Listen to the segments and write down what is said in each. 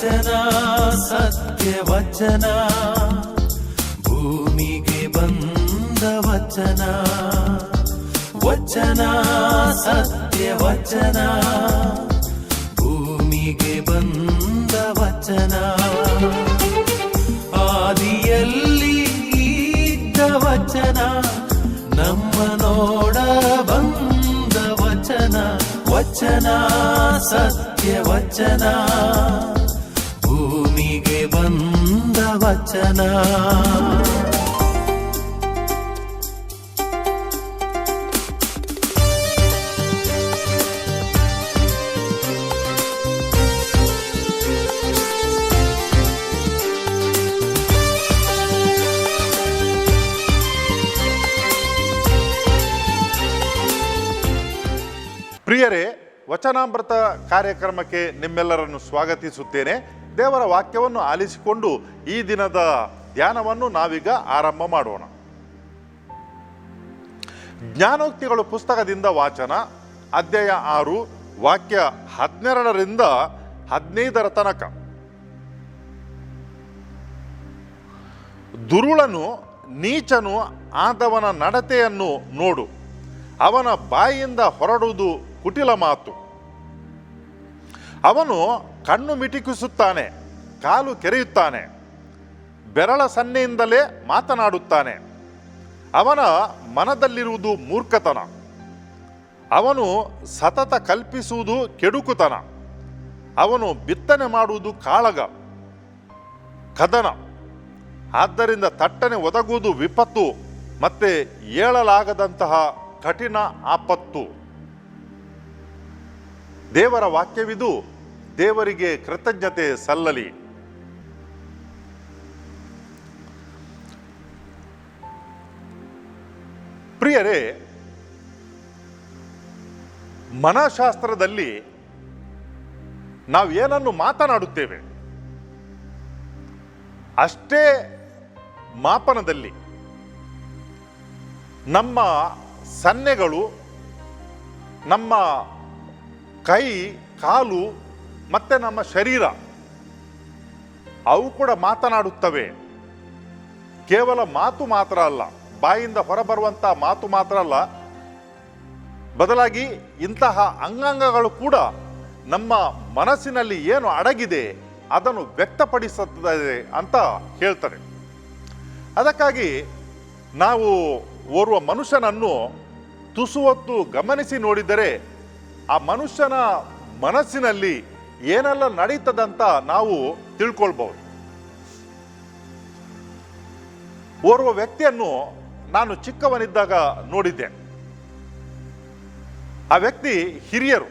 ವಚನ ಸತ್ಯ ವಚನ ಭೂಮಿಗೆ ಬಂದ ವಚನ ವಚನ ಸತ್ಯ ವಚನ ಭೂಮಿಗೆ ಬಂದ ವಚನ ಆದಿಯಲ್ಲಿ ಇದ್ದ ವಚನ ನಮ್ಮ ನೋಡ ಬಂದ ವಚನ ವಚನ ಸತ್ಯ ವಚನ ಭೂಮಿಗೆ ಬಂದ ವಚನ. ಪ್ರಿಯರೇ, ವಚನಾಮೃತ ಕಾರ್ಯಕ್ರಮಕ್ಕೆ ನಿಮ್ಮೆಲ್ಲರನ್ನು ಸ್ವಾಗತಿಸುತ್ತೇನೆ. ದೇವರ ವಾಕ್ಯವನ್ನು ಆಲಿಸಿಕೊಂಡು ಈ ದಿನದ ಧ್ಯಾನವನ್ನು ನಾವೀಗ ಆರಂಭ ಮಾಡೋಣ. ಜ್ಞಾನೋಕ್ತಿಗಳು ಪುಸ್ತಕದಿಂದ ವಾಚನ, ಅಧ್ಯಾಯ 6, ವಾಕ್ಯ 12ರಿಂದ 15 ತನಕ. ದುರುಳನು ನೀಚನು ಆದವನ ನಡತೆಯನ್ನು ನೋಡು, ಅವನ ಬಾಯಿಯಿಂದ ಹೊರಡುವುದು ಕುಟಿಲ ಮಾತು. ಅವನು ಕಣ್ಣು ಮಿಟಿಕಿಸುತ್ತಾನೆ, ಕಾಲು ಕೆರೆಯುತ್ತಾನೆ, ಬೆರಳ ಸನ್ನೆಯಿಂದಲೇ ಮಾತನಾಡುತ್ತಾನೆ. ಅವನ ಮನದಲ್ಲಿರುವುದು ಮೂರ್ಖತನ, ಅವನು ಸತತ ಕಲ್ಪಿಸುವುದು ಕೆಡುಕುತನ. ಅವನು ಬಿತ್ತನೆ ಮಾಡುವುದು ಕಾಳಗ ಕದನ. ಆದ್ದರಿಂದ ತಟ್ಟನೆ ಒದಗುವುದು ವಿಪತ್ತು, ಮತ್ತೆ ಏಳಲಾಗದಂತಹ ಕಠಿಣ ಆಪತ್ತು. ದೇವರ ವಾಕ್ಯವಿದು, ದೇವರಿಗೆ ಕೃತಜ್ಞತೆ ಸಲ್ಲಲಿ. ಪ್ರಿಯರೇ, ಮನಃಶಾಸ್ತ್ರದಲ್ಲಿ ನಾವು ಏನನ್ನು ಮಾತನಾಡುತ್ತೇವೆ ಅಷ್ಟೇ ಮಾಪನದಲ್ಲಿ ನಮ್ಮ ಸನ್ನೆಗಳು, ನಮ್ಮ ಕೈ, ಕಾಲು ಮತ್ತು ನಮ್ಮ ಶರೀರ ಅವು ಕೂಡ ಮಾತನಾಡುತ್ತವೆ. ಕೇವಲ ಮಾತು ಮಾತ್ರ ಅಲ್ಲ, ಬಾಯಿಂದ ಹೊರಬರುವಂಥ ಮಾತು ಮಾತ್ರ ಅಲ್ಲ, ಬದಲಾಗಿ ಇಂತಹ ಅಂಗಾಂಗಗಳು ಕೂಡ ನಮ್ಮ ಮನಸ್ಸಿನಲ್ಲಿ ಏನು ಅಡಗಿದೆ ಅದನ್ನು ವ್ಯಕ್ತಪಡಿಸುತ್ತದೆ ಅಂತ ಹೇಳ್ತಾರೆ. ಅದಕ್ಕಾಗಿ ನಾವು ಓರ್ವ ಮನುಷ್ಯನನ್ನು ತುಸು ಹೊತ್ತು ಗಮನಿಸಿ ನೋಡಿದರೆ ಆ ಮನುಷ್ಯನ ಮನಸ್ಸಿನಲ್ಲಿ ಏನೆಲ್ಲ ನಡೀತದಂತ ನಾವು ತಿಳ್ಕೊಳ್ಬಹುದು. ಓರ್ವ ವ್ಯಕ್ತಿಯನ್ನು ನಾನು ಚಿಕ್ಕವನಿದ್ದಾಗ ನೋಡಿದ್ದೆ. ಆ ವ್ಯಕ್ತಿ ಹಿರಿಯರು.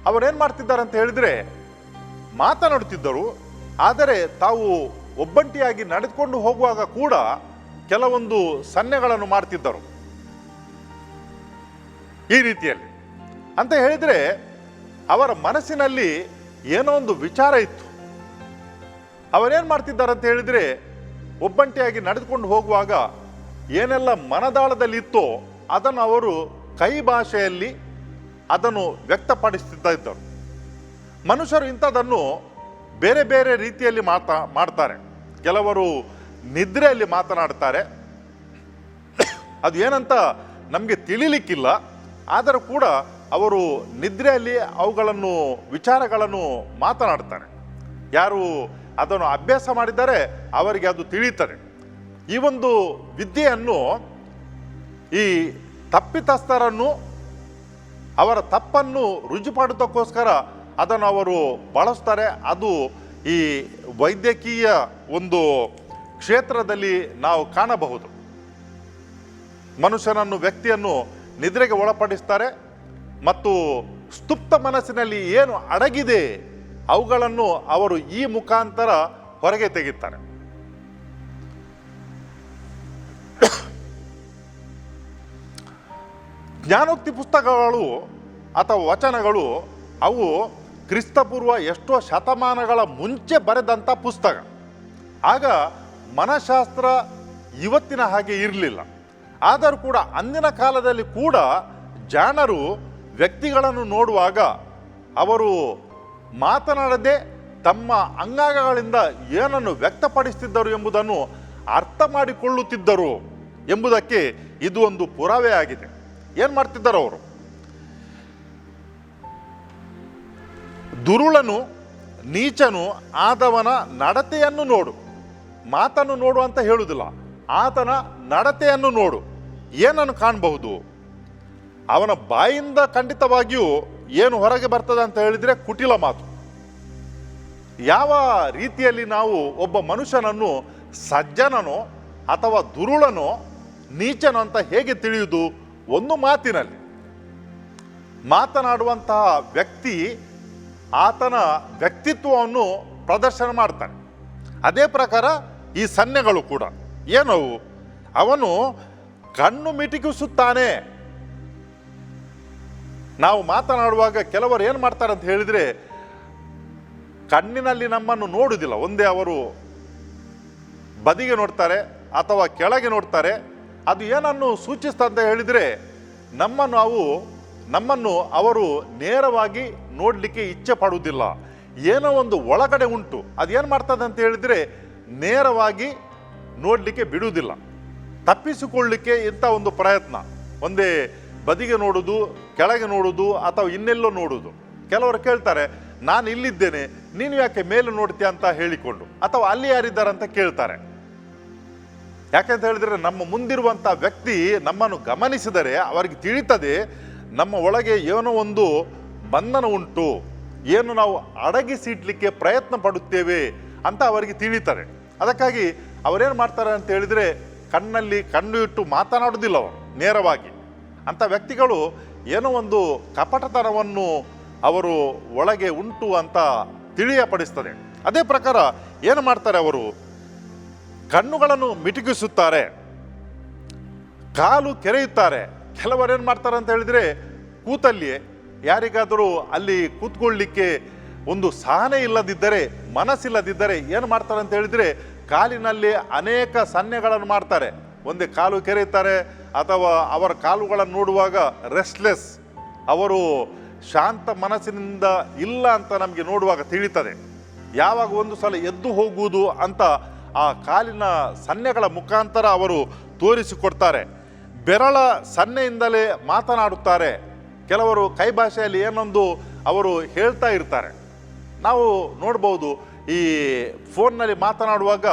ಅವರೇನು ಮಾಡ್ತಿದ್ದಾರೆ ಅಂತ ಹೇಳಿದ್ರೆ, ಮಾತನಾಡುತ್ತಿದ್ದರು, ಆದರೆ ತಾವು ಒಬ್ಬಂಟಿಯಾಗಿ ನಡೆದುಕೊಂಡು ಹೋಗುವಾಗ ಕೂಡ ಕೆಲವೊಂದು ಸನ್ನೆಗಳನ್ನು ಮಾಡ್ತಿದ್ದರು. ಈ ರೀತಿಯಲ್ಲಿ ಅಂತ ಹೇಳಿದರೆ ಅವರ ಮನಸ್ಸಿನಲ್ಲಿ ಏನೋ ಒಂದು ವಿಚಾರ ಇತ್ತು. ಅವರೇನು ಮಾಡ್ತಿದ್ದಾರೆ ಅಂತ ಹೇಳಿದರೆ, ಒಬ್ಬಂಟಿಯಾಗಿ ನಡೆದುಕೊಂಡು ಹೋಗುವಾಗ ಏನೆಲ್ಲ ಮನದಾಳದಲ್ಲಿ ಇತ್ತೋ ಅದನ್ನು ಅವರು ಕೈ ಭಾಷೆಯಲ್ಲಿ ಅದನ್ನು ವ್ಯಕ್ತಪಡಿಸ್ತಾ ಇದ್ದರು. ಮನುಷ್ಯರು ಇಂಥದನ್ನು ಬೇರೆ ಬೇರೆ ರೀತಿಯಲ್ಲಿ ಮಾಡ್ತಾರೆ. ಕೆಲವರು ನಿದ್ರೆಯಲ್ಲಿ ಮಾತನಾಡ್ತಾರೆ. ಅದು ಏನಂತ ನಮಗೆ ತಿಳಿಲಿಕ್ಕಿಲ್ಲ, ಆದರೂ ಕೂಡ ಅವರು ನಿದ್ರೆಯಲ್ಲಿ ಅವುಗಳನ್ನು ವಿಚಾರಗಳನ್ನು ಮಾತನಾಡ್ತಾರೆ. ಯಾರು ಅದನ್ನು ಅಭ್ಯಾಸ ಮಾಡಿದ್ದಾರೆ ಅವರಿಗೆ ಅದು ತಿಳಿಯುತ್ತದೆ. ಈ ಒಂದು ವಿದ್ಯೆಯನ್ನು ಈ ತಪ್ಪಿತಸ್ಥರನ್ನು ಅವರ ತಪ್ಪನ್ನು ರುಜುಪಾಡುವುದಕ್ಕೋಸ್ಕರ ಅದನ್ನು ಅವರು ಬಳಸ್ತಾರೆ. ಅದು ಈ ವೈದ್ಯಕೀಯ ಒಂದು ಕ್ಷೇತ್ರದಲ್ಲಿ ನಾವು ಕಾಣಬಹುದು. ಮನುಷ್ಯನನ್ನು, ವ್ಯಕ್ತಿಯನ್ನು ನಿದ್ರೆಗೆ ಒಳಪಡಿಸ್ತಾರೆ ಮತ್ತು ಸ್ತುಪ್ತ ಮನಸ್ಸಿನಲ್ಲಿ ಏನು ಅಡಗಿದೆ ಅವುಗಳನ್ನು ಅವರು ಈ ಮುಖಾಂತರ ಹೊರಗೆ ತೆಗೆಯುತ್ತಾರೆ. ಜ್ಞಾನೋಕ್ತಿ ಪುಸ್ತಕಗಳು ಅಥವಾ ವಚನಗಳು ಅವು ಕ್ರಿಸ್ತಪೂರ್ವ ಎಷ್ಟೋ ಶತಮಾನಗಳ ಮುಂಚೆ ಬರೆದಂಥ ಪುಸ್ತಕ. ಆಗ ಮನಃಶಾಸ್ತ್ರ ಇವತ್ತಿನ ಹಾಗೆ ಇರಲಿಲ್ಲ. ಆದರೂ ಕೂಡ ಅಂದಿನ ಕಾಲದಲ್ಲಿ ಕೂಡ ಜಾಣರು ವ್ಯಕ್ತಿಗಳನ್ನು ನೋಡುವಾಗ ಅವರು ಮಾತನಾಡದೆ ತಮ್ಮ ಅಂಗಾಂಗಗಳಿಂದ ಏನನ್ನು ವ್ಯಕ್ತಪಡಿಸುತ್ತಿದ್ದರು ಎಂಬುದನ್ನು ಅರ್ಥ ಮಾಡಿಕೊಳ್ಳುತ್ತಿದ್ದರು ಎಂಬುದಕ್ಕೆ ಇದು ಒಂದು ಪುರಾವೆ ಆಗಿದೆ. ಏನು ಮಾಡ್ತಿದ್ದರು ಅವರು? ದುರುಳನು ನೀಚನು ಆದವನ ನಡತೆಯನ್ನು ನೋಡು, ಮಾತನ್ನು ನೋಡು ಅಂತ ಹೇಳುವುದಿಲ್ಲ, ಆತನ ನಡತೆಯನ್ನು ನೋಡು. ಏನನ್ನು ಕಾಣಬಹುದು? ಅವನ ಬಾಯಿಂದ ಖಂಡಿತವಾಗಿಯೂ ಏನು ಹೊರಗೆ ಬರ್ತದೆ ಅಂತ ಹೇಳಿದರೆ ಕುಟಿಲ ಮಾತು. ಯಾವ ರೀತಿಯಲ್ಲಿ ನಾವು ಒಬ್ಬ ಮನುಷ್ಯನನ್ನು ಸಜ್ಜನನೋ ಅಥವಾ ದುರುಳನೋ ನೀಚನೋ ಅಂತ ಹೇಗೆ ತಿಳಿಯುವುದು? ಒಂದು ಮಾತಿನಲ್ಲಿ. ಮಾತನಾಡುವಂತಹ ವ್ಯಕ್ತಿ ಆತನ ವ್ಯಕ್ತಿತ್ವವನ್ನು ಪ್ರದರ್ಶನ ಮಾಡ್ತಾನೆ. ಅದೇ ಪ್ರಕಾರ ಈ ಸನ್ನೆಗಳು ಕೂಡ ಏನವು? ಅವನು ಕಣ್ಣು ಮಿಟುಕಿಸುತ್ತಾನೆ. ನಾವು ಮಾತನಾಡುವಾಗ ಕೆಲವರು ಏನು ಮಾಡ್ತಾರೆ ಅಂತ ಹೇಳಿದರೆ, ಕಣ್ಣಿನಲ್ಲಿ ನಮ್ಮನ್ನು ನೋಡುವುದಿಲ್ಲ. ಒಂದೇ ಅವರು ಬದಿಗೆ ನೋಡ್ತಾರೆ ಅಥವಾ ಕೆಳಗೆ ನೋಡ್ತಾರೆ. ಅದು ಏನನ್ನು ಸೂಚಿಸ್ತಾ ಅಂತ ಹೇಳಿದರೆ, ನಮ್ಮನ್ನು ಅವರು ನೇರವಾಗಿ ನೋಡಲಿಕ್ಕೆ ಇಚ್ಛೆ ಪಡುವುದಿಲ್ಲ. ಏನೋ ಒಂದು ಒಳಗಡೆ ಉಂಟು. ಅದೇನು ಮಾಡ್ತದೆ ಅಂತ ಹೇಳಿದರೆ, ನೇರವಾಗಿ ನೋಡಲಿಕ್ಕೆ ಬಿಡುವುದಿಲ್ಲ. ತಪ್ಪಿಸಿಕೊಳ್ಳಲಿಕ್ಕೆ ಇಂಥ ಒಂದು ಪ್ರಯತ್ನ. ಒಂದೇ ಬದಿಗೆ ನೋಡುವುದು, ಕೆಳಗೆ ನೋಡುವುದು ಅಥವಾ ಇನ್ನೆಲ್ಲೋ ನೋಡುವುದು. ಕೆಲವರು ಕೇಳ್ತಾರೆ, ನಾನು ಇಲ್ಲಿದ್ದೇನೆ, ನೀನು ಯಾಕೆ ಮೇಲೆ ನೋಡ್ತೀಯ ಅಂತ ಹೇಳಿಕೊಂಡು, ಅಥವಾ ಅಲ್ಲಿ ಯಾರಿದ್ದಾರೆ ಅಂತ ಕೇಳ್ತಾರೆ. ಯಾಕೆಂತ ಹೇಳಿದರೆ, ನಮ್ಮ ಮುಂದಿರುವಂಥ ವ್ಯಕ್ತಿ ನಮ್ಮನ್ನು ಗಮನಿಸಿದರೆ ಅವರಿಗೆ ತಿಳಿತದೆ ನಮ್ಮ ಒಳಗೆ ಏನೋ ಒಂದು ಬಂಧನ ಉಂಟು, ಏನು ನಾವು ಅಡಗಿಸಿಡ್ಲಿಕ್ಕೆ ಪ್ರಯತ್ನ ಪಡುತ್ತೇವೆ ಅಂತ ಅವರಿಗೆ ತಿಳಿತಾರೆ. ಅದಕ್ಕಾಗಿ ಅವರೇನು ಮಾಡ್ತಾರೆ ಅಂತ ಹೇಳಿದರೆ, ಕಣ್ಣಲ್ಲಿ ಕಣ್ಣು ಇಟ್ಟು ಮಾತನಾಡುವುದಿಲ್ಲ ಅವರು ನೇರವಾಗಿ. ಅಂಥ ವ್ಯಕ್ತಿಗಳು ಏನೋ ಒಂದು ಕಪಟತನವನ್ನು ಅವರು ಒಳಗೆ ಉಂಟು ಅಂತ ತಿಳಿಯಪಡಿಸ್ತದೆ. ಅದೇ ಪ್ರಕಾರ ಏನು ಮಾಡ್ತಾರೆ ಅವರು? ಕಣ್ಣುಗಳನ್ನು ಮಿಟುಕಿಸುತ್ತಾರೆ, ಕಾಲು ಕೆರೆಯುತ್ತಾರೆ. ಕೆಲವರೇನು ಮಾಡ್ತಾರೆ ಅಂತ ಹೇಳಿದರೆ, ಕೂತಲ್ಲಿಯೇ ಯಾರಿಗಾದರೂ ಅಲ್ಲಿ ಕೂತ್ಕೊಳ್ಳಿಕ್ಕೆ ಒಂದು ಸಹನೆ ಇಲ್ಲದಿದ್ದರೆ, ಮನಸ್ಸಿಲ್ಲದಿದ್ದರೆ ಏನು ಮಾಡ್ತಾರೆ ಅಂತ ಹೇಳಿದರೆ, ಕಾಲಿನಲ್ಲಿ ಅನೇಕ ಸನ್ನೆಗಳನ್ನು ಮಾಡ್ತಾರೆ. ಒಂದೇ ಕಾಲು ಕೆರೆಯುತ್ತಾರೆ, ಅಥವಾ ಅವರ ಕಾಲುಗಳನ್ನು ನೋಡುವಾಗ ರೆಸ್ಟ್ಲೆಸ್, ಅವರು ಶಾಂತ ಮನಸ್ಸಿನಿಂದ ಇಲ್ಲ ಅಂತ ನಮಗೆ ನೋಡುವಾಗ ತಿಳಿತದೆ. ಯಾವಾಗ ಒಂದು ಸಲ ಎದ್ದು ಹೋಗುವುದು ಅಂತ ಆ ಕಾಲಿನ ಸನ್ನೆಗಳ ಮುಖಾಂತರ ಅವರು ತೋರಿಸಿಕೊಡ್ತಾರೆ. ಬೆರಳ ಸನ್ನೆಯಿಂದಲೇ ಮಾತನಾಡುತ್ತಾರೆ. ಕೆಲವರು ಕೈ ಭಾಷೆಯಲ್ಲಿ ಏನೊಂದು ಅವರು ಹೇಳ್ತಾ ಇರ್ತಾರೆ. ನಾವು ನೋಡ್ಬೋದು, ಈ ಫೋನ್ನಲ್ಲಿ ಮಾತನಾಡುವಾಗ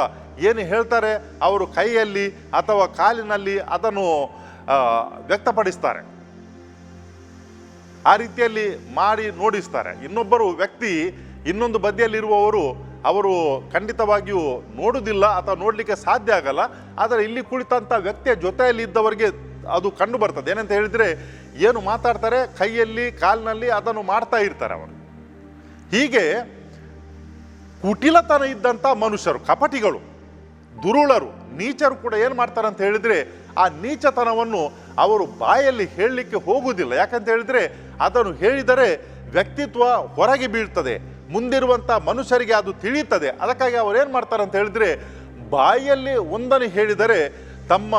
ಏನು ಹೇಳ್ತಾರೆ ಅವರು ಕೈಯಲ್ಲಿ ಅಥವಾ ಕಾಲಿನಲ್ಲಿ ಅದನ್ನು ವ್ಯಕ್ತಪಡಿಸ್ತಾರೆ. ಆ ರೀತಿಯಲ್ಲಿ ಮಾಡಿ ನೋಡಿಸ್ತಾರೆ. ಇನ್ನೊಬ್ಬರು ವ್ಯಕ್ತಿ ಇನ್ನೊಂದು ಬದಿಯಲ್ಲಿರುವವರು ಅವರು ಖಂಡಿತವಾಗಿಯೂ ನೋಡುವುದಿಲ್ಲ ಅಥವಾ ನೋಡಲಿಕ್ಕೆ ಸಾಧ್ಯ ಆಗಲ್ಲ. ಆದರೆ ಇಲ್ಲಿ ಕುಳಿತಂಥ ವ್ಯಕ್ತಿಯ ಜೊತೆಯಲ್ಲಿ ಇದ್ದವರಿಗೆ ಅದು ಕಂಡು ಬರ್ತದೆ. ಏನಂತ ಹೇಳಿದರೆ, ಏನು ಮಾತಾಡ್ತಾರೆ ಕೈಯಲ್ಲಿ ಕಾಲಿನಲ್ಲಿ ಅದನ್ನು ಮಾಡ್ತಾ ಇರ್ತಾರೆ ಅವರು. ಹೀಗೆ ಕುಟಿಲತನ ಇದ್ದಂಥ ಮನುಷ್ಯರು, ಕಪಟಿಗಳು, ದುರುಳರು, ನೀಚರು ಕೂಡ ಏನು ಮಾಡ್ತಾರೆ ಅಂತ ಹೇಳಿದರೆ, ಆ ನೀಚತನವನ್ನು ಅವರು ಬಾಯಲ್ಲಿ ಹೇಳಲಿಕ್ಕೆ ಹೋಗುವುದಿಲ್ಲ. ಯಾಕಂತ ಹೇಳಿದರೆ, ಅದನ್ನು ಹೇಳಿದರೆ ವ್ಯಕ್ತಿತ್ವ ಹೊರಗೆ ಬೀಳ್ತದೆ, ಮುಂದಿರುವಂಥ ಮನುಷ್ಯರಿಗೆ ಅದು ತಿಳಿಯುತ್ತದೆ. ಅದಕ್ಕಾಗಿ ಅವರು ಏನು ಮಾಡ್ತಾರೆ ಅಂತ ಹೇಳಿದರೆ, ಬಾಯಲ್ಲಿ ಒಂದನ್ನು ಹೇಳಿದರೆ ತಮ್ಮ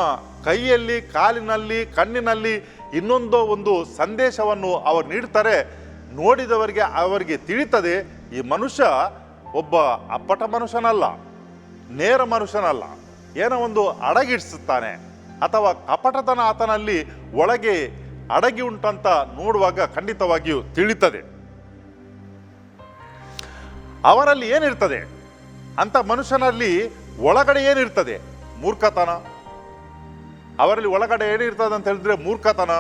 ಕೈಯಲ್ಲಿ, ಕಾಲಿನಲ್ಲಿ, ಕಣ್ಣಿನಲ್ಲಿ ಇನ್ನೊಂದೋ ಒಂದು ಸಂದೇಶವನ್ನು ಅವರು ನೀಡ್ತಾರೆ. ನೋಡಿದವರಿಗೆ ಅವರಿಗೆ ತಿಳಿತದೆ, ಈ ಮನುಷ್ಯ ಒಬ್ಬ ಅಪ್ಪಟ ಮನುಷ್ಯನಲ್ಲ, ನೇರ ಮನುಷ್ಯನಲ್ಲ, ಏನೋ ಒಂದು ಅಡಗಿಡಿಸುತ್ತಾನೆ ಅಥವಾ ಕಪಟತನ ಆತನಲ್ಲಿ ಒಳಗೆ ಅಡಗಿ ಉಂಟಂತ ನೋಡುವಾಗ ಖಂಡಿತವಾಗಿಯೂ ತಿಳಿತದೆ. ಅವರಲ್ಲಿ ಏನಿರ್ತದೆ ಅಂತ ಮನುಷ್ಯನಲ್ಲಿ ಒಳಗಡೆ ಏನಿರ್ತದೆ? ಮೂರ್ಖತನ. ಅವರಲ್ಲಿ ಒಳಗಡೆ ಏನಿರ್ತದೆ ಅಂತ ಹೇಳಿದ್ರೆ ಮೂರ್ಖತನ,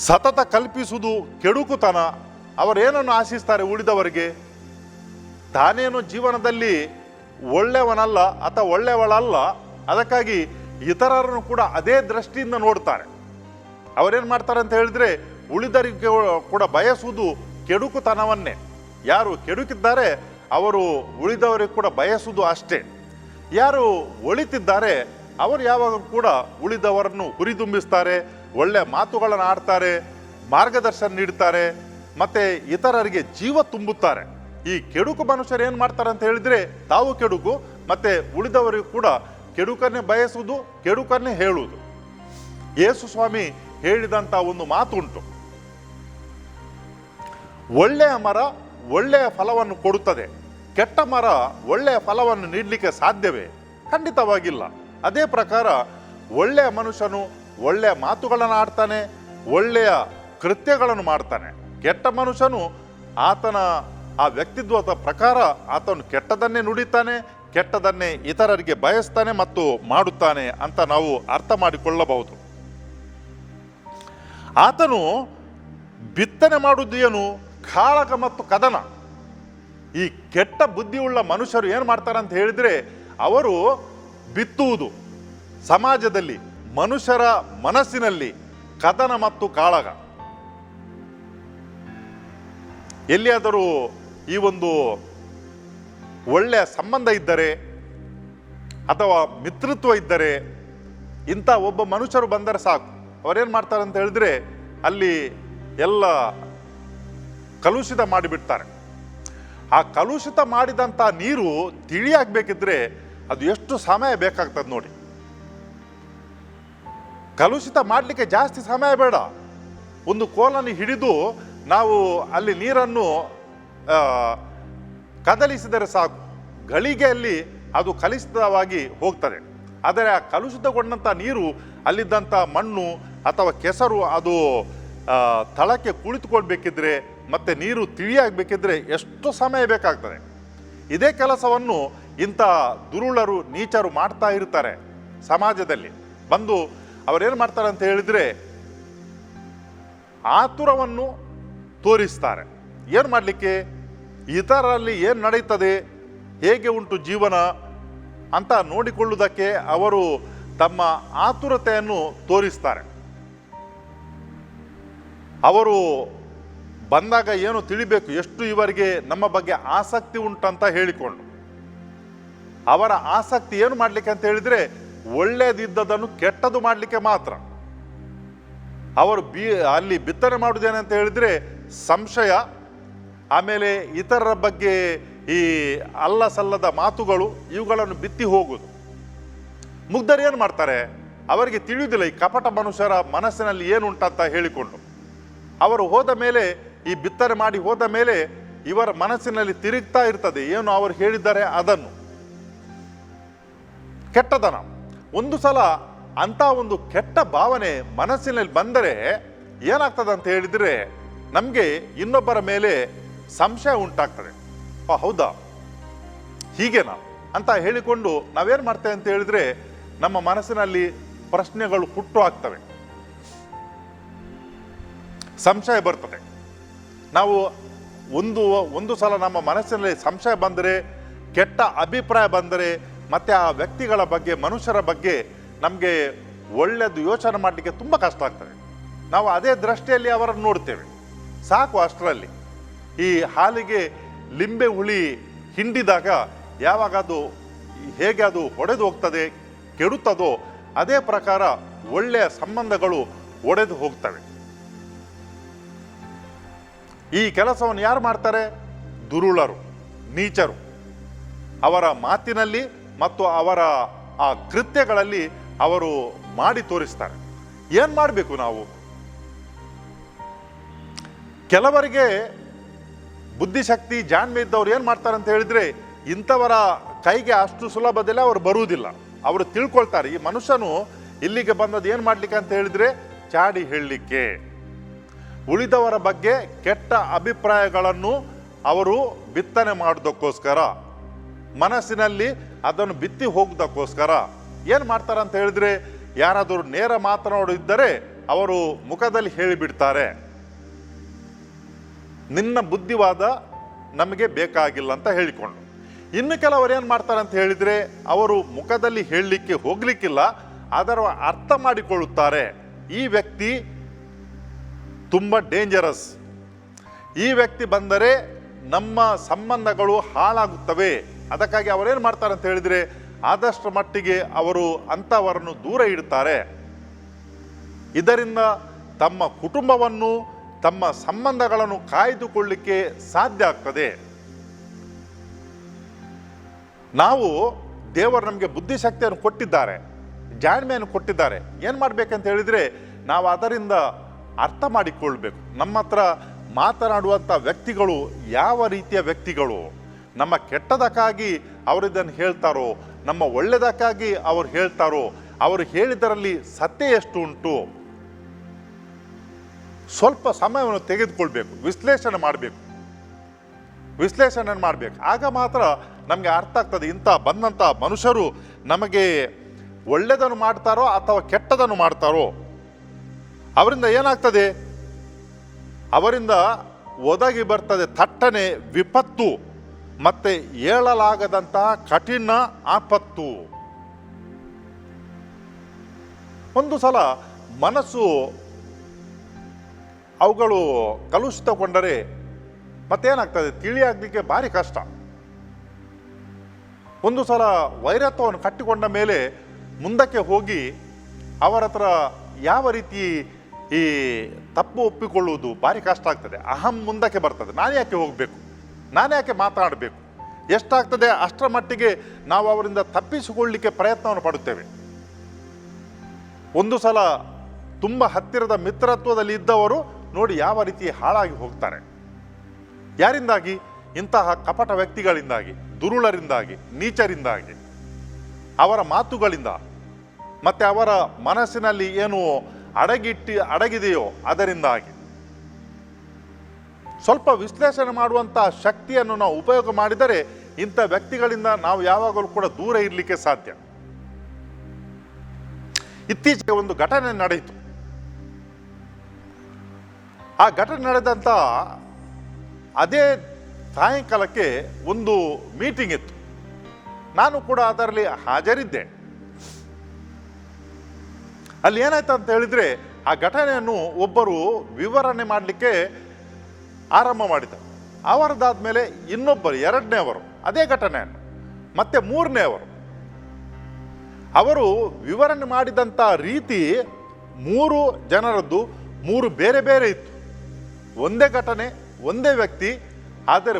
ಸತತ ಕಲ್ಪಿಸುವುದು ಕೆಡುಕುತನ. ಅವರೇನನ್ನು ಆಶಿಸ್ತಾರೆ ಉಳಿದವರಿಗೆ? ತಾನೇನು ಜೀವನದಲ್ಲಿ ಒಳ್ಳೆಯವನಲ್ಲ ಅಥವಾ ಒಳ್ಳೆಯವಳಲ್ಲ, ಅದಕ್ಕಾಗಿ ಇತರರನ್ನು ಕೂಡ ಅದೇ ದೃಷ್ಟಿಯಿಂದ ನೋಡ್ತಾರೆ. ಅವರೇನು ಮಾಡ್ತಾರೆ ಅಂತ ಹೇಳಿದ್ರೆ, ಉಳಿದರಿಗೆ ಕೂಡ ಬಯಸುವುದು ಕೆಡುಕುತನವನ್ನೇ. ಯಾರು ಕೆಡುಕಿದ್ದಾರೆ ಅವರು ಉಳಿದವರಿಗೆ ಕೂಡ ಬಯಸುವುದು ಅಷ್ಟೇ. ಯಾರು ಒಳಿತಿದ್ದಾರೆ ಅವರು ಯಾವಾಗ ಕೂಡ ಉಳಿದವರನ್ನು ಹುರಿದುಂಬಿಸ್ತಾರೆ, ಒಳ್ಳೆಯ ಮಾತುಗಳನ್ನು ಆಡ್ತಾರೆ, ಮಾರ್ಗದರ್ಶನ ನೀಡ್ತಾರೆ, ಮತ್ತು ಇತರರಿಗೆ ಜೀವ ತುಂಬುತ್ತಾರೆ. ಈ ಕೆಡುಕು ಮನುಷ್ಯರು ಏನು ಮಾಡ್ತಾರೆ ಅಂತ ಹೇಳಿದರೆ, ತಾವು ಕೆಡುಕು ಮತ್ತು ಉಳಿದವರಿಗೂ ಕೂಡ ಕೆಡುಕನ್ನೇ ಬಯಸುವುದು, ಕೆಡುಕನ್ನೇ ಹೇಳುವುದು. ಯೇಸು ಸ್ವಾಮಿ ಹೇಳಿದಂಥ ಒಂದು ಮಾತು ಉಂಟು, ಒಳ್ಳೆಯ ಮರ ಒಳ್ಳೆಯ ಫಲವನ್ನು ಕೊಡುತ್ತದೆ. ಕೆಟ್ಟ ಮರ ಒಳ್ಳೆಯ ಫಲವನ್ನು ನೀಡಲಿಕ್ಕೆ ಸಾಧ್ಯವೇ? ಖಂಡಿತವಾಗಿಲ್ಲ. ಅದೇ ಪ್ರಕಾರ ಒಳ್ಳೆಯ ಮನುಷ್ಯನು ಒಳ್ಳೆಯ ಮಾತುಗಳನ್ನು ಆಡ್ತಾನೆ, ಒಳ್ಳೆಯ ಕೃತ್ಯಗಳನ್ನು ಮಾಡ್ತಾನೆ. ಕೆಟ್ಟ ಮನುಷ್ಯನು ಆತನ ಆ ವ್ಯಕ್ತಿತ್ವದ ಪ್ರಕಾರ ಆತನು ಕೆಟ್ಟದನ್ನೇ ನುಡಿತಾನೆ, ಕೆಟ್ಟದನ್ನೇ ಇತರರಿಗೆ ಬಯಸ್ತಾನೆ ಮತ್ತು ಮಾಡುತ್ತಾನೆ ಅಂತ ನಾವು ಅರ್ಥ ಮಾಡಿಕೊಳ್ಳಬಹುದು. ಆತನು ಬಿತ್ತನೆ ಮಾಡುವುದು ಏನು? ಕಾಳಗ ಮತ್ತು ಕದನ. ಈ ಕೆಟ್ಟ ಬುದ್ಧಿಯುಳ್ಳ ಮನುಷ್ಯರು ಏನು ಮಾಡ್ತಾರೆ ಅಂತ ಹೇಳಿದರೆ, ಅವರು ಬಿತ್ತುವುದು ಸಮಾಜದಲ್ಲಿ, ಮನುಷ್ಯರ ಮನಸ್ಸಿನಲ್ಲಿ ಕದನ ಮತ್ತು ಕಾಳಗ. ಎಲ್ಲಿಯಾದರೂ ಈ ಒಂದು ಒಳ್ಳೆಯ ಸಂಬಂಧ ಇದ್ದರೆ ಅಥವಾ ಮಿತ್ರತ್ವ ಇದ್ದರೆ ಇಂಥ ಒಬ್ಬ ಮನುಷ್ಯರು ಬಂದರೆ ಸಾಕು, ಅವರೇನು ಮಾಡ್ತಾರೆ ಅಂತ ಹೇಳಿದ್ರೆ ಅಲ್ಲಿ ಎಲ್ಲ ಕಲುಷಿತ ಮಾಡಿಬಿಡ್ತಾರೆ. ಆ ಕಲುಷಿತ ಮಾಡಿದಂಥ ನೀರು ತಿಳಿಯಾಗಬೇಕಿದ್ರೆ ಅದು ಎಷ್ಟು ಸಮಯ ಬೇಕಾಗ್ತದೆ ನೋಡಿ. ಕಲುಷಿತ ಮಾಡಲಿಕ್ಕೆ ಜಾಸ್ತಿ ಸಮಯ ಬೇಡ. ಒಂದು ಕೋಲನ್ನು ಹಿಡಿದು ನಾವು ಅಲ್ಲಿ ನೀರನ್ನು ಕದಲಿಸಿದರೆ ಸಾಕು, ಗಳಿಗೆಯಲ್ಲಿ ಅದು ಕಲುಷಿತವಾಗಿ ಹೋಗ್ತದೆ. ಆದರೆ ಆ ಕಲುಷಿತಗೊಂಡಂಥ ನೀರು ಅಲ್ಲಿದ್ದಂಥ ಮಣ್ಣು ಅಥವಾ ಕೆಸರು ಅದು ತಳಕ್ಕೆ ಕುಳಿತುಕೊಳ್ಬೇಕಿದ್ರೆ ಮತ್ತು ನೀರು ತಿಳಿಯಾಗಬೇಕಿದ್ರೆ ಎಷ್ಟು ಸಮಯ ಬೇಕಾಗ್ತದೆ. ಇದೇ ಕೆಲಸವನ್ನು ಇಂಥ ದುರುಳರು ನೀಚರು ಮಾಡ್ತಾ ಇರ್ತಾರೆ. ಸಮಾಜದಲ್ಲಿ ಬಂದು ಅವರೇನು ಮಾಡ್ತಾರೆ ಅಂತ ಹೇಳಿದರೆ ಆತುರವನ್ನು ತೋರಿಸ್ತಾರೆ. ಏನು ಮಾಡಲಿಕ್ಕೆ? ಇತರರಲ್ಲಿ ಏನು ನಡೀತದೆ, ಹೇಗೆ ಉಂಟು ಜೀವನ ಅಂತ ನೋಡಿಕೊಳ್ಳುವುದಕ್ಕೆ ಅವರು ತಮ್ಮ ಆತುರತೆಯನ್ನು ತೋರಿಸ್ತಾರೆ. ಅವರು ಬಂದಾಗ ಏನು ತಿಳಿಬೇಕು, ಎಷ್ಟು ಇವರಿಗೆ ನಮ್ಮ ಬಗ್ಗೆ ಆಸಕ್ತಿ ಉಂಟಂತ ಹೇಳಿಕೊಂಡು ಅವರ ಆಸಕ್ತಿ ಏನು ಮಾಡಲಿಕ್ಕೆ ಅಂತ ಹೇಳಿದರೆ ಒಳ್ಳೆಯದಿದ್ದದನ್ನು ಕೆಟ್ಟದು ಮಾಡಲಿಕ್ಕೆ ಮಾತ್ರ. ಅವರು ಅಲ್ಲಿ ಬಿತ್ತನೆ ಮಾಡುವುದೇನಂತ ಹೇಳಿದರೆ ಸಂಶಯ, ಆಮೇಲೆ ಇತರರ ಬಗ್ಗೆ ಈ ಅಲ್ಲ ಸಲ್ಲದ ಮಾತುಗಳು, ಇವುಗಳನ್ನು ಬಿತ್ತಿ ಹೋಗುವುದು. ಮುಗ್ಧರು ಏನು ಮಾಡ್ತಾರೆ? ಅವರಿಗೆ ತಿಳಿಯುವುದಿಲ್ಲ ಈ ಕಪಟ ಮನುಷ್ಯರ ಮನಸ್ಸಿನಲ್ಲಿ ಏನುಂಟಂತ ಹೇಳಿಕೊಂಡು. ಅವರು ಹೋದ ಮೇಲೆ, ಈ ಬಿತ್ತನೆ ಮಾಡಿ ಹೋದ ಮೇಲೆ ಇವರ ಮನಸ್ಸಿನಲ್ಲಿ ತಿರುಗ್ತಾ ಇರ್ತದೆ ಏನು ಅವರು ಹೇಳಿದ್ದಾರೆ ಅದನ್ನು. ಕೆಟ್ಟತನ ಒಂದು ಸಲ ಅಂಥ ಒಂದು ಕೆಟ್ಟ ಭಾವನೆ ಮನಸ್ಸಿನಲ್ಲಿ ಬಂದರೆ ಏನಾಗ್ತದೆ ಅಂತ ಹೇಳಿದರೆ ನಮಗೆ ಇನ್ನೊಬ್ಬರ ಮೇಲೆ ಸಂಶಯ ಉಂಟಾಗ್ತದೆ. ಹೌದಾ, ಹೀಗೇನಾ ಅಂತ ಹೇಳಿಕೊಂಡು ನಾವೇನು ಮಾಡ್ತೇವೆ ಅಂತ ಹೇಳಿದರೆ ನಮ್ಮ ಮನಸ್ಸಿನಲ್ಲಿ ಪ್ರಶ್ನೆಗಳು ಹುಟ್ಟು ಆಗ್ತವೆ, ಸಂಶಯ ಬರ್ತದೆ. ನಾವು ಒಂದು ಸಲ ನಮ್ಮ ಮನಸ್ಸಿನಲ್ಲಿ ಸಂಶಯ ಬಂದರೆ, ಕೆಟ್ಟ ಅಭಿಪ್ರಾಯ ಬಂದರೆ, ಮತ್ತು ಆ ವ್ಯಕ್ತಿಗಳ ಬಗ್ಗೆ, ಮನುಷ್ಯರ ಬಗ್ಗೆ ನಮಗೆ ಒಳ್ಳೆಯದು ಯೋಚನೆ ಮಾಡಲಿಕ್ಕೆ ತುಂಬ ಕಷ್ಟ ಆಗ್ತದೆ. ನಾವು ಅದೇ ದೃಷ್ಟಿಯಲ್ಲಿ ಅವರನ್ನು ನೋಡ್ತೇವೆ ಸಾಕು. ಅಷ್ಟರಲ್ಲಿ ಈ ಹಾಲಿಗೆ ಲಿಂಬೆ ಹುಳಿ ಹಿಂಡಿದಾಗ ಯಾವಾಗ ಅದು ಹೇಗೆ ಅದು ಒಡೆದು ಹೋಗ್ತದೆ, ಕೆಡುತ್ತದೋ ಅದೇ ಪ್ರಕಾರ ಒಳ್ಳೆಯ ಸಂಬಂಧಗಳು ಒಡೆದು ಹೋಗ್ತವೆ. ಈ ಕೆಲಸವನ್ನು ಯಾರು ಮಾಡ್ತಾರೆ? ದುರುಳರು, ನೀಚರು. ಅವರ ಮಾತಿನಲ್ಲಿ ಮತ್ತು ಅವರ ಆ ಕೃತ್ಯಗಳಲ್ಲಿ ಅವರು ಮಾಡಿ ತೋರಿಸ್ತಾರೆ. ಏನು ಮಾಡಬೇಕು ನಾವು? ಕೆಲವರಿಗೆ ಬುದ್ಧಿಶಕ್ತಿ ಜಾಣ್ಮೆ ಇದ್ದವ್ರು ಏನು ಮಾಡ್ತಾರೆ ಅಂತ ಹೇಳಿದರೆ ಇಂಥವರ ಕೈಗೆ ಅಷ್ಟು ಸುಲಭದಲ್ಲಿ ಅವರು ಬರುವುದಿಲ್ಲ. ಅವರು ತಿಳ್ಕೊಳ್ತಾರೆ ಈ ಮನುಷ್ಯನು ಇಲ್ಲಿಗೆ ಬಂದದ್ದು ಏನು ಮಾಡಲಿಕ್ಕೆ ಅಂತ ಹೇಳಿದರೆ ಚಾಡಿ ಹೇಳಲಿಕ್ಕೆ, ಉಳಿದವರ ಬಗ್ಗೆ ಕೆಟ್ಟ ಅಭಿಪ್ರಾಯಗಳನ್ನು ಅವರು ಬಿತ್ತನೆ ಮಾಡೋದಕ್ಕೋಸ್ಕರ, ಮನಸ್ಸಿನಲ್ಲಿ ಅದನ್ನು ಬಿತ್ತಿ ಹೋಗೋದಕ್ಕೋಸ್ಕರ ಏನು ಮಾಡ್ತಾರೆ ಅಂತ ಹೇಳಿದರೆ ಯಾರಾದರೂ ನೇರ ಮಾತನಾಡಿದ್ದರೆ ಅವರು ಮುಖದಲ್ಲಿ ಹೇಳಿಬಿಡ್ತಾರೆ, ನಿನ್ನ ಬುದ್ಧಿವಾದ ನಮಗೆ ಬೇಕಾಗಿಲ್ಲ ಅಂತ ಹೇಳಿಕೊಂಡು. ಇನ್ನು ಕೆಲವರು ಏನು ಮಾಡ್ತಾರೆ ಅಂತ ಹೇಳಿದರೆ ಅವರು ಮುಖದಲ್ಲಿ ಹೇಳಲಿಕ್ಕೆ ಹೋಗಲಿಕ್ಕಿಲ್ಲ, ಅದರ ಅರ್ಥ ಮಾಡಿಕೊಳ್ಳುತ್ತಾರೆ. ಈ ವ್ಯಕ್ತಿ ತುಂಬ ಡೇಂಜರಸ್, ಈ ವ್ಯಕ್ತಿ ಬಂದರೆ ನಮ್ಮ ಸಂಬಂಧಗಳು ಹಾಳಾಗುತ್ತವೆ. ಅದಕ್ಕಾಗಿ ಅವರೇನು ಮಾಡ್ತಾರೆ ಅಂತ ಹೇಳಿದರೆ ಆದಷ್ಟು ಮಟ್ಟಿಗೆ ಅವರು ಅಂಥವರನ್ನು ದೂರ ಇಡ್ತಾರೆ. ಇದರಿಂದ ತಮ್ಮ ಕುಟುಂಬವನ್ನು, ತಮ್ಮ ಸಂಬಂಧಗಳನ್ನು ಕಾಯ್ದುಕೊಳ್ಳಲಿಕ್ಕೆ ಸಾಧ್ಯ ಆಗ್ತದೆ. ನಾವು ದೇವರು ನಮಗೆ ಬುದ್ಧಿಶಕ್ತಿಯನ್ನು ಕೊಟ್ಟಿದ್ದಾರೆ, ಜಾಣ್ಮೆಯನ್ನು ಕೊಟ್ಟಿದ್ದಾರೆ. ಏನು ಮಾಡಬೇಕಂತ ಹೇಳಿದರೆ ನಾವು ಅದರಿಂದ ಅರ್ಥ ಮಾಡಿಕೊಳ್ಬೇಕು. ನಮ್ಮ ಹತ್ರ ಮಾತನಾಡುವಂಥ ವ್ಯಕ್ತಿಗಳು ಯಾವ ರೀತಿಯ ವ್ಯಕ್ತಿಗಳು, ನಮ್ಮ ಕೆಟ್ಟದಕ್ಕಾಗಿ ಅವರಿದ್ದನ್ನು ಹೇಳ್ತಾರೋ, ನಮ್ಮ ಒಳ್ಳೆಯದಕ್ಕಾಗಿ ಅವ್ರು ಹೇಳ್ತಾರೋ, ಅವರು ಹೇಳಿದರಲ್ಲಿ ಸತ್ಯ ಎಷ್ಟು ಉಂಟು, ಸ್ವಲ್ಪ ಸಮಯವನ್ನು ತೆಗೆದುಕೊಳ್ಬೇಕು, ವಿಶ್ಲೇಷಣೆ ಮಾಡಬೇಕು. ಆಗ ಮಾತ್ರ ನಮಗೆ ಅರ್ಥ ಆಗ್ತದೆ ಇಂಥ ಬಂದಂಥ ಮನುಷ್ಯರು ನಮಗೆ ಒಳ್ಳೆಯದನ್ನು ಮಾಡ್ತಾರೋ ಅಥವಾ ಕೆಟ್ಟದನ್ನು ಮಾಡ್ತಾರೋ. ಅವರಿಂದ ಏನಾಗ್ತದೆ, ಅವರಿಂದ ಒದಗಿ ಬರ್ತದೆ ಥಟ್ಟನೆ ವಿಪತ್ತು ಮತ್ತೆ ಹೇಳಲಾಗದಂತಹ ಕಠಿಣ ಆಪತ್ತು. ಒಂದು ಸಲ ಮನಸ್ಸು ಅವುಗಳು ಕಲುಷಿತಗೊಂಡರೆ ಮತ್ತೇನಾಗ್ತದೆ, ತಿಳಿಯಾಗಲಿಕ್ಕೆ ಭಾರಿ ಕಷ್ಟ. ಒಂದು ಸಲ ವೈರತ್ವವನ್ನು ಕಟ್ಟಿಕೊಂಡ ಮೇಲೆ ಮುಂದಕ್ಕೆ ಹೋಗಿ ಅವರ ಹತ್ರ ಯಾವ ರೀತಿ ಈ ತಪ್ಪು ಒಪ್ಪಿಕೊಳ್ಳುವುದು ಭಾರಿ ಕಷ್ಟ ಆಗ್ತದೆ. ಅಹಂ ಮುಂದಕ್ಕೆ ಬರ್ತದೆ. ನಾನು ಯಾಕೆ ಹೋಗಬೇಕು, ನಾನು ಯಾಕೆ ಮಾತನಾಡಬೇಕು, ಎಷ್ಟಾಗ್ತದೆ ಅಷ್ಟರ ಮಟ್ಟಿಗೆ ನಾವು ಅವರಿಂದ ತಪ್ಪಿಸಿಕೊಳ್ಳಲಿಕ್ಕೆ ಪ್ರಯತ್ನವನ್ನು ಪಡುತ್ತೇವೆ. ಒಂದು ಸಲ ತುಂಬ ಹತ್ತಿರದ ಮಿತ್ರತ್ವದಲ್ಲಿ ಇದ್ದವರು ನೋಡಿ ಯಾವ ರೀತಿ ಹಾಳಾಗಿ ಹೋಗ್ತಾರೆ. ಯಾರಿಂದಾಗಿ? ಇಂತಹ ಕಪಟ ವ್ಯಕ್ತಿಗಳಿಂದಾಗಿ, ದುರುಳರಿಂದಾಗಿ, ನೀಚರಿಂದಾಗಿ, ಅವರ ಮಾತುಗಳಿಂದ, ಮತ್ತೆ ಅವರ ಮನಸ್ಸಿನಲ್ಲಿ ಏನು ಅಡಗಿದೆಯೋ ಅದರಿಂದಾಗಿ. ಸ್ವಲ್ಪ ವಿಶ್ಲೇಷಣೆ ಮಾಡುವಂಥ ಶಕ್ತಿಯನ್ನು ನಾವು ಉಪಯೋಗ ಮಾಡಿದರೆ ಇಂಥ ವ್ಯಕ್ತಿಗಳಿಂದ ನಾವು ಯಾವಾಗಲೂ ಕೂಡ ದೂರ ಇರಲಿಕ್ಕೆ ಸಾಧ್ಯ. ಇತ್ತೀಚೆಗೆ ಒಂದು ಘಟನೆ ನಡೆಯಿತು. ಆ ಘಟನೆ ನಡೆದಂಥ ಅದೇ ಸಾಯಂಕಾಲಕ್ಕೆ ಒಂದು ಮೀಟಿಂಗ್ ಇತ್ತು. ನಾನು ಕೂಡ ಅದರಲ್ಲಿ ಹಾಜರಿದ್ದೆ. ಅಲ್ಲಿ ಏನಾಯ್ತು ಅಂತ ಹೇಳಿದರೆ, ಆ ಘಟನೆಯನ್ನು ಒಬ್ಬರು ವಿವರಣೆ ಮಾಡಲಿಕ್ಕೆ ಆರಂಭ ಮಾಡಿದರು. ಅವರದಾದ್ಮೇಲೆ ಇನ್ನೊಬ್ಬರು, ಎರಡನೇವರು ಅದೇ ಘಟನೆಯನ್ನು, ಮತ್ತೆ ಮೂರನೇವರು. ಅವರು ವಿವರಣೆ ಮಾಡಿದಂಥ ರೀತಿ ಮೂರು ಜನರದ್ದು ಮೂರು ಬೇರೆ ಬೇರೆ ಇತ್ತು. ಒಂದೇ ಘಟನೆ, ಒಂದೇ ವ್ಯಕ್ತಿ, ಆದರೆ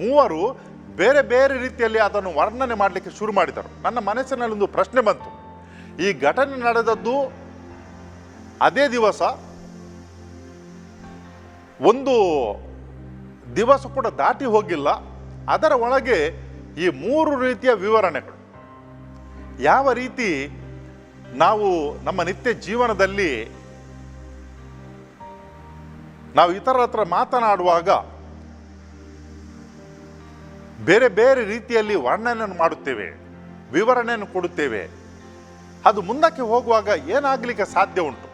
ಮೂವರು ಬೇರೆ ಬೇರೆ ರೀತಿಯಲ್ಲಿ ಅದನ್ನು ವರ್ಣನೆ ಮಾಡಲಿಕ್ಕೆ ಶುರು ಮಾಡಿದರು. ನನ್ನ ಮನಸ್ಸಿನಲ್ಲಿ ಒಂದು ಪ್ರಶ್ನೆ ಬಂತು. ಈ ಘಟನೆ ನಡೆದದ್ದು ಅದೇ ದಿವಸ, ಒಂದು ದಿವಸ ಕೂಡ ದಾಟಿ ಹೋಗಿಲ್ಲ. ಅದರ ಒಳಗೆ ಈ ಮೂರು ರೀತಿಯ ವಿವರಣೆಗಳು. ಯಾವ ರೀತಿ ನಾವು ನಮ್ಮ ನಿತ್ಯ ಜೀವನದಲ್ಲಿ ನಾವು ಇತರರ ಹತ್ರ ಮಾತನಾಡುವಾಗ ಬೇರೆ ಬೇರೆ ರೀತಿಯಲ್ಲಿ ವರ್ಣನೆಯನ್ನು ಮಾಡುತ್ತೇವೆ, ವಿವರಣೆಯನ್ನು ಕೊಡುತ್ತೇವೆ. ಅದು ಮುಂದಕ್ಕೆ ಹೋಗುವಾಗ ಏನಾಗಲಿಕ್ಕೆ ಸಾಧ್ಯ ಉಂಟು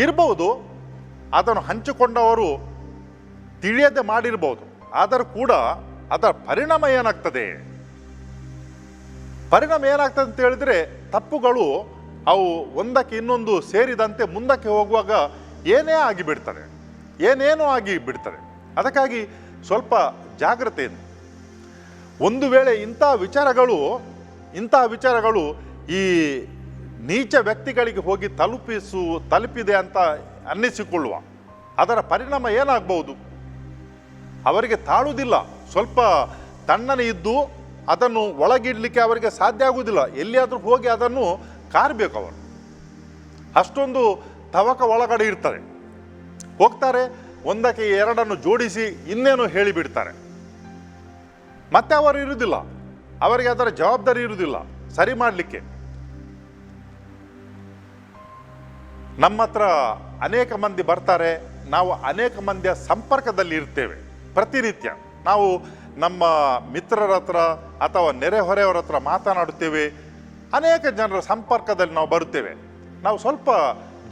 ಇರಬಹುದು. ಅದನ್ನು ಹಂಚಿಕೊಂಡವರು ತಿಳಿಯದೆ ಮಾಡಿರಬಹುದು. ಆದರೂ ಕೂಡ ಅದರ ಪರಿಣಾಮ ಏನಾಗ್ತದೆ ಅಂತ ಹೇಳಿದ್ರೆ, ತಪ್ಪುಗಳು ಅವು ಒಂದಕ್ಕೆ ಇನ್ನೊಂದು ಸೇರಿದಂತೆ ಮುಂದಕ್ಕೆ ಹೋಗುವಾಗ ಏನೇನೋ ಆಗಿ ಬಿಡ್ತದೆ. ಅದಕ್ಕಾಗಿ ಸ್ವಲ್ಪ ಜಾಗ್ರತೆಯಿಂದ, ಒಂದು ವೇಳೆ ಇಂಥ ವಿಚಾರಗಳು ಈ ನೀಚ ವ್ಯಕ್ತಿಗಳಿಗೆ ಹೋಗಿ ತಲುಪಿದೆ ಅಂತ ಅನ್ನಿಸಿಕೊಳ್ಳುವ, ಅದರ ಪರಿಣಾಮ ಏನಾಗಬಹುದು? ಅವರಿಗೆ ತಾಳುವುದಿಲ್ಲ. ಸ್ವಲ್ಪ ತಣ್ಣನೆ ಇದ್ದು ಅದನ್ನು ಒಳಗಿಡ್ಲಿಕ್ಕೆ ಅವರಿಗೆ ಸಾಧ್ಯ ಆಗುವುದಿಲ್ಲ. ಎಲ್ಲಿಯಾದರೂ ಹೋಗಿ ಅದನ್ನು ಕಾರಬೇಕು. ಅವರು ಅಷ್ಟೊಂದು ತವಕ ಒಳಗಡೆ ಇರ್ತಾರೆ. ಹೋಗ್ತಾರೆ, ಒಂದಕ್ಕೆ ಎರಡನ್ನು ಜೋಡಿಸಿ ಇನ್ನೇನು ಹೇಳಿಬಿಡ್ತಾರೆ. ಮತ್ತೆ ಅವರು ಇರುವುದಿಲ್ಲ, ಅವರಿಗೆ ಅದರ ಜವಾಬ್ದಾರಿ ಇರುವುದಿಲ್ಲ ಸರಿ ಮಾಡಲಿಕ್ಕೆ. ನಮ್ಮ ಹತ್ರ ಅನೇಕ ಮಂದಿ ಬರ್ತಾರೆ, ನಾವು ಅನೇಕ ಮಂದಿಯ ಸಂಪರ್ಕದಲ್ಲಿ ಇರ್ತೇವೆ. ಪ್ರತಿನಿತ್ಯ ನಾವು ನಮ್ಮ ಮಿತ್ರರ ಹತ್ರ ಅಥವಾ ನೆರೆಹೊರೆಯವರ ಹತ್ರ ಮಾತನಾಡುತ್ತೇವೆ. ಅನೇಕ ಜನರ ಸಂಪರ್ಕದಲ್ಲಿ ನಾವು ಬರುತ್ತೇವೆ. ನಾವು ಸ್ವಲ್ಪ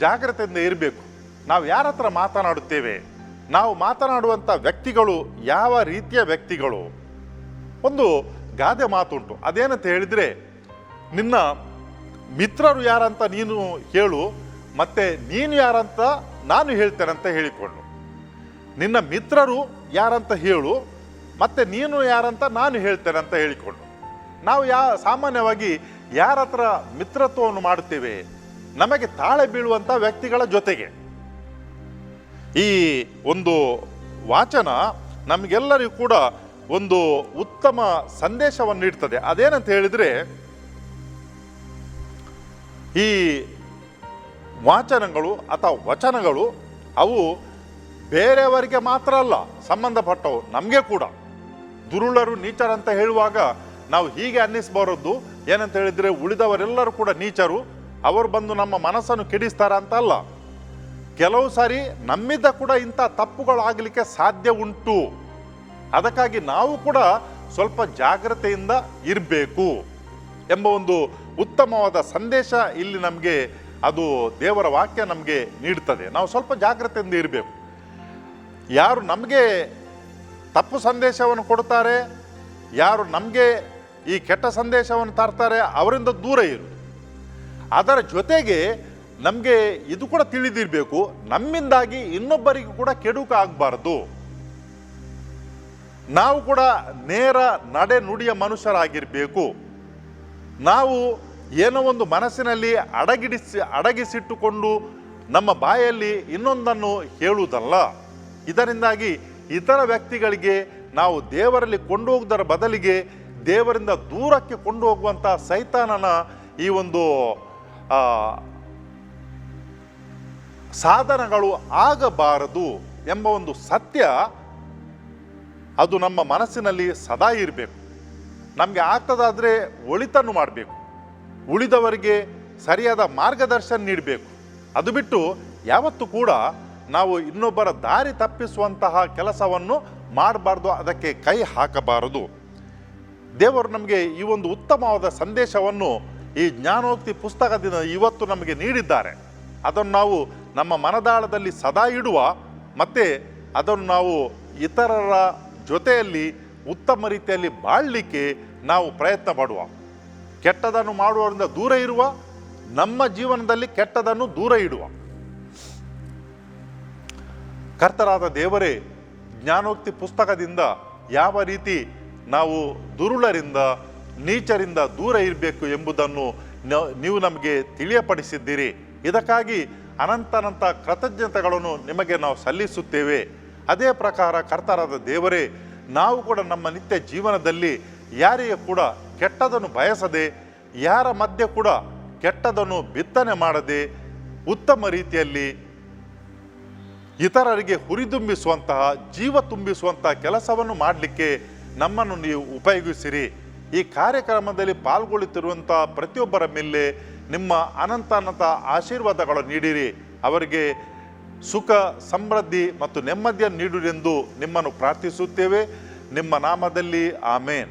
ಜಾಗ್ರತೆಯಿಂದ ಇರಬೇಕು. ನಾವು ಯಾರ ಹತ್ರ ಮಾತನಾಡುತ್ತೇವೆ, ನಾವು ಮಾತನಾಡುವಂಥ ವ್ಯಕ್ತಿಗಳು ಯಾವ ರೀತಿಯ ವ್ಯಕ್ತಿಗಳು. ಒಂದು ಗಾದೆ ಮಾತುಂಟು, ಅದೇನಂತ ಹೇಳಿದರೆ, ನಿನ್ನ ಮಿತ್ರರು ಯಾರಂತ ನೀನು ಹೇಳು, ಮತ್ತೆ ನೀನು ಯಾರಂತ ನಾನು ಹೇಳ್ತೇನೆ ಅಂತ ಹೇಳಿಕೊಂಡು. ನಿನ್ನ ಮಿತ್ರರು ಯಾರಂತ ಹೇಳು, ಮತ್ತೆ ನೀನು ಯಾರಂತ ನಾನು ಹೇಳ್ತೇನೆ ಅಂತ ಹೇಳಿಕೊಂಡು. ನಾವು ಸಾಮಾನ್ಯವಾಗಿ ಯಾರ ಹತ್ರ ಮಿತ್ರತ್ವವನ್ನು ಮಾಡುತ್ತೇವೆ? ನಮಗೆ ತಾಳೆ ಬೀಳುವಂಥ ವ್ಯಕ್ತಿಗಳ ಜೊತೆಗೆ. ಈ ಒಂದು ವಾಚನ ನಮಗೆಲ್ಲರಿಗೂ ಕೂಡ ಒಂದು ಉತ್ತಮ ಸಂದೇಶವನ್ನು ನೀಡ್ತದೆ. ಅದೇನಂತ ಹೇಳಿದರೆ, ಈ ವಾಚನಗಳು ಅಥವಾ ವಚನಗಳು ಅವು ಬೇರೆಯವರಿಗೆ ಮಾತ್ರ ಅಲ್ಲ ಸಂಬಂಧಪಟ್ಟವು, ನಮಗೆ ಕೂಡ. ದುರುಳರು ನೀಚರಂತ ಹೇಳುವಾಗ ನಾವು ಹೀಗೆ ಅನ್ನಿಸಬಾರದು, ಏನಂತ ಹೇಳಿದರೆ ಉಳಿದವರೆಲ್ಲರೂ ಕೂಡ ನೀಚರು, ಅವರು ಬಂದು ನಮ್ಮ ಮನಸ್ಸನ್ನು ಕೆಡಿಸ್ತಾರ ಅಂತ ಅಲ್ಲ. ಕೆಲವು ಸಾರಿ ನಮ್ಮಿಂದ ಕೂಡ ಇಂಥ ತಪ್ಪುಗಳಾಗಲಿಕ್ಕೆ ಸಾಧ್ಯ ಉಂಟು. ಅದಕ್ಕಾಗಿ ನಾವು ಕೂಡ ಸ್ವಲ್ಪ ಜಾಗ್ರತೆಯಿಂದ ಇರಬೇಕು ಎಂಬ ಒಂದು ಉತ್ತಮವಾದ ಸಂದೇಶ ಇಲ್ಲಿ ನಮಗೆ ಅದು ದೇವರ ವಾಕ್ಯ ನಮಗೆ ನೀಡ್ತದೆ. ನಾವು ಸ್ವಲ್ಪ ಜಾಗ್ರತೆಯಿಂದ ಇರಬೇಕು. ಯಾರು ನಮಗೆ ತಪ್ಪು ಸಂದೇಶವನ್ನು ಕೊಡ್ತಾರೆ, ಯಾರು ನಮಗೆ ಈ ಕೆಟ್ಟ ಸಂದೇಶವನ್ನು ತರ್ತಾರೆ, ಅವರಿಂದ ದೂರ ಇರು. ಅದರ ಜೊತೆಗೆ ನಮಗೆ ಇದು ಕೂಡ ತಿಳಿದಿರಬೇಕು, ನಮ್ಮಿಂದಾಗಿ ಇನ್ನೊಬ್ಬರಿಗೂ ಕೂಡ ಕೆಡುಕು ಆಗಬಾರ್ದು. ನಾವು ಕೂಡ ನೇರ ನಡೆ ನುಡಿಯ ಮನುಷ್ಯರಾಗಿರಬೇಕು. ನಾವು ಏನೋ ಒಂದು ಮನಸ್ಸಿನಲ್ಲಿ ಅಡಗಿಸಿಟ್ಟುಕೊಂಡು ನಮ್ಮ ಬಾಯಲ್ಲಿ ಇನ್ನೊಂದನ್ನು ಹೇಳುವುದಲ್ಲ. ಇದರಿಂದಾಗಿ ಇತರ ವ್ಯಕ್ತಿಗಳಿಗೆ ನಾವು ದೇವರಲ್ಲಿ ಕೊಂಡು ಹೋಗುವುದರ ಬದಲಿಗೆ ದೇವರಿಂದ ದೂರಕ್ಕೆ ಕೊಂಡು ಹೋಗುವಂಥ ಸೈತಾನನ ಈ ಒಂದು ಸಾಧನಗಳು ಆಗಬಾರದು ಎಂಬ ಒಂದು ಸತ್ಯ ಅದು ನಮ್ಮ ಮನಸ್ಸಿನಲ್ಲಿ ಸದಾ ಇರಬೇಕು. ನಮಗೆ ಆಗ್ತದಾದರೆ ಒಳಿತನ್ನು ಮಾಡಬೇಕು, ಉಳಿದವರಿಗೆ ಸರಿಯಾದ ಮಾರ್ಗದರ್ಶನ ನೀಡಬೇಕು. ಅದು ಬಿಟ್ಟು ಯಾವತ್ತೂ ಕೂಡ ನಾವು ಇನ್ನೊಬ್ಬರ ದಾರಿ ತಪ್ಪಿಸುವಂತಹ ಕೆಲಸವನ್ನು ಮಾಡಬಾರ್ದು, ಅದಕ್ಕೆ ಕೈ ಹಾಕಬಾರದು. ದೇವರು ನಮಗೆ ಈ ಒಂದು ಉತ್ತಮವಾದ ಸಂದೇಶವನ್ನು ಈ ಜ್ಞಾನೋಕ್ತಿ ಪುಸ್ತಕದಿಂದ ಇವತ್ತು ನಮಗೆ ನೀಡಿದ್ದಾರೆ. ಅದನ್ನು ನಾವು ನಮ್ಮ ಮನದಾಳದಲ್ಲಿ ಸದಾ ಇಡುವ, ಮತ್ತು ಅದನ್ನು ನಾವು ಇತರರ ಜೊತೆಯಲ್ಲಿ ಉತ್ತಮ ರೀತಿಯಲ್ಲಿ ಬಾಳಲಿಕ್ಕೆ ನಾವು ಪ್ರಯತ್ನ ಪಡುವ. ಕೆಟ್ಟದನ್ನು ಮಾಡುವವರಿಂದ ದೂರ ಇರುವ, ನಮ್ಮ ಜೀವನದಲ್ಲಿ ಕೆಟ್ಟದನ್ನು ದೂರ ಇಡುವ. ಕರ್ತರಾದ ದೇವರೇ, ಜ್ಞಾನೋಕ್ತಿ ಪುಸ್ತಕದಿಂದ ಯಾವ ರೀತಿ ನಾವು ದುರುಳರಿಂದ ನೀಚರಿಂದ ದೂರ ಇರಬೇಕು ಎಂಬುದನ್ನು ನೀವು ನಮಗೆ ತಿಳಿಯಪಡಿಸಿದ್ದೀರಿ. ಇದಕ್ಕಾಗಿ ಅನಂತ ಕೃತಜ್ಞತೆಗಳನ್ನು ನಿಮಗೆ ನಾವು ಸಲ್ಲಿಸುತ್ತೇವೆ. ಅದೇ ಪ್ರಕಾರ ಕರ್ತರಾದ ದೇವರೇ, ನಾವು ಕೂಡ ನಮ್ಮ ನಿತ್ಯ ಜೀವನದಲ್ಲಿ ಯಾರಿಗೆ ಕೂಡ ಕೆಟ್ಟದನ್ನು ಬಯಸದೆ, ಯಾರ ಮಧ್ಯೆ ಕೂಡ ಕೆಟ್ಟದನ್ನು ಬಿತ್ತನೆ ಮಾಡದೆ, ಉತ್ತಮ ರೀತಿಯಲ್ಲಿ ಇತರರಿಗೆ ಹುರಿದುಂಬಿಸುವಂತಹ, ಜೀವ ತುಂಬಿಸುವಂತಹ ಕೆಲಸವನ್ನು ಮಾಡಲಿಕ್ಕೆ ನಮ್ಮನ್ನು ನೀವು ಉಪಯೋಗಿಸಿರಿ. ಈ ಕಾರ್ಯಕ್ರಮದಲ್ಲಿ ಪಾಲ್ಗೊಳ್ಳುತ್ತಿರುವಂಥ ಪ್ರತಿಯೊಬ್ಬರ ಮೇಲೆ ನಿಮ್ಮ ಅನಂತ ಆಶೀರ್ವಾದಗಳನ್ನು ನೀಡಿರಿ. ಅವರಿಗೆ ಸುಖ, ಸಮೃದ್ಧಿ ಮತ್ತು ನೆಮ್ಮದಿಯನ್ನು ನೀಡಿರೆಂದು ನಿಮ್ಮನ್ನು ಪ್ರಾರ್ಥಿಸುತ್ತೇವೆ. ನಿಮ್ಮ ನಾಮದಲ್ಲಿ ಆಮೇನ್.